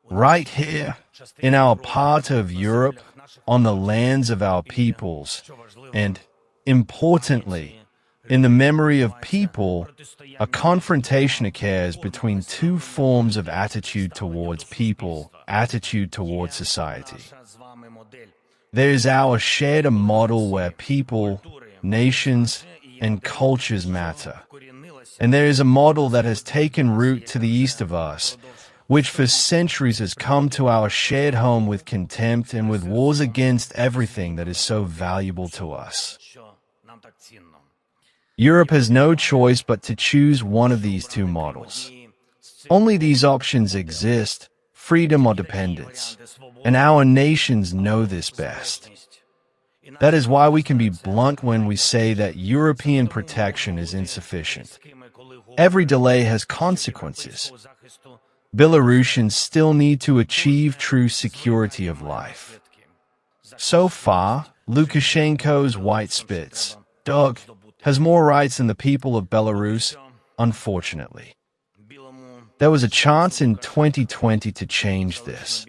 Right here, in our part of Europe, on the lands of our peoples, and, importantly, in the memory of people, a confrontation occurs between two forms of attitude towards people, attitude towards society. There is our shared model where people, nations, and cultures matter. And there is a model that has taken root to the east of us, which for centuries has come to our shared home with contempt and with wars against everything that is so valuable to us. Europe has no choice but to choose one of these two models. Only these options exist, freedom or dependence, and our nations know this best. That is why we can be blunt when we say that European protection is insufficient. Every delay has consequences. Belarusians still need to achieve true security of life. So far, Lukashenko's white Spitz, dog, has more rights than the people of Belarus, unfortunately. There was a chance in 2020 to change this,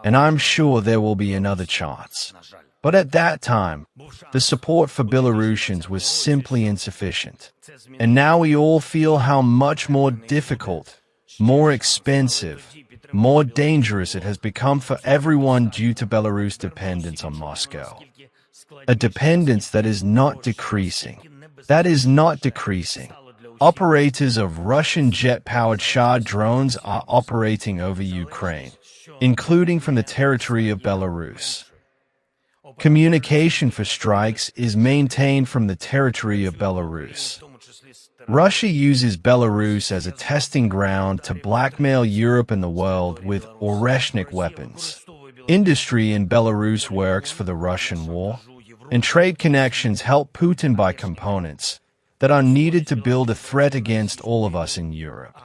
and I'm sure there will be another chance. But at that time, the support for Belarusians was simply insufficient. And now we all feel how much more difficult, more expensive, more dangerous it has become for everyone due to Belarus' dependence on Moscow. A dependence that is not decreasing. That is not decreasing. Operators of Russian jet-powered Shahed drones are operating over Ukraine, including from the territory of Belarus. Communication for strikes is maintained from the territory of Belarus. Russia uses Belarus as a testing ground to blackmail Europe and the world with Oreshnik weapons. Industry in Belarus works for the Russian war, and trade connections help Putin buy components that are needed to build a threat against all of us in Europe.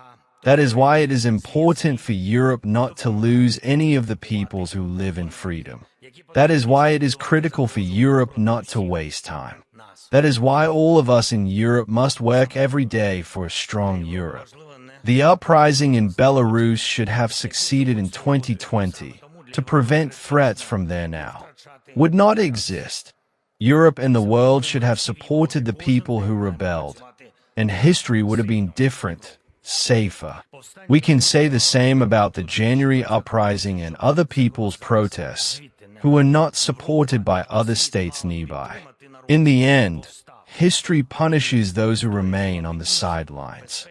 That is why it is important for Europe not to lose any of the peoples who live in freedom. That is why it is critical for Europe not to waste time. That is why all of us in Europe must work every day for a strong Europe. The uprising in Belarus should have succeeded in 2020 to prevent threats from there now. Would not exist. Europe and the world should have supported the people who rebelled, and history would have been different, safer. We can say the same about the January uprising and other people's protests, who were not supported by other states nearby. In the end, history punishes those who remain on the sidelines.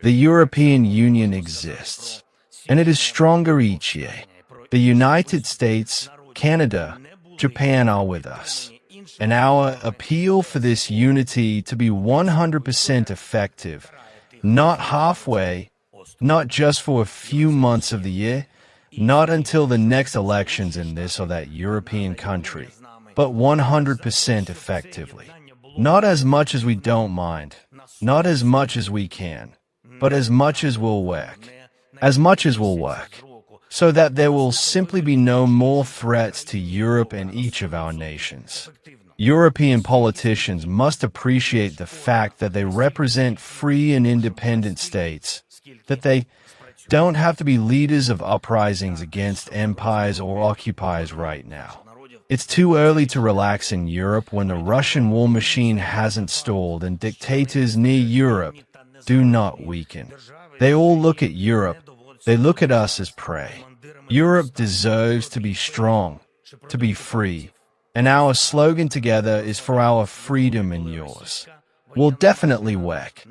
The European Union exists, and it is stronger each year. The United States, Canada, Japan are with us. And our appeal for this unity to be 100% effective, not halfway, not just for a few months of the year, not until the next elections in this or that European country, but 100% effectively. Not as much as we don't mind, not as much as we can, but as much as will work. As much as will work. So that there will simply be no more threats to Europe and each of our nations. European politicians must appreciate the fact that they represent free and independent states, that they don't have to be leaders of uprisings against empires or occupiers right now. It's too early to relax in Europe when the Russian war machine hasn't stalled and dictators near Europe do not weaken. They all look at Europe, they look at us as prey. Europe deserves to be strong, to be free. And our slogan together is for our freedom and yours. Will definitely work.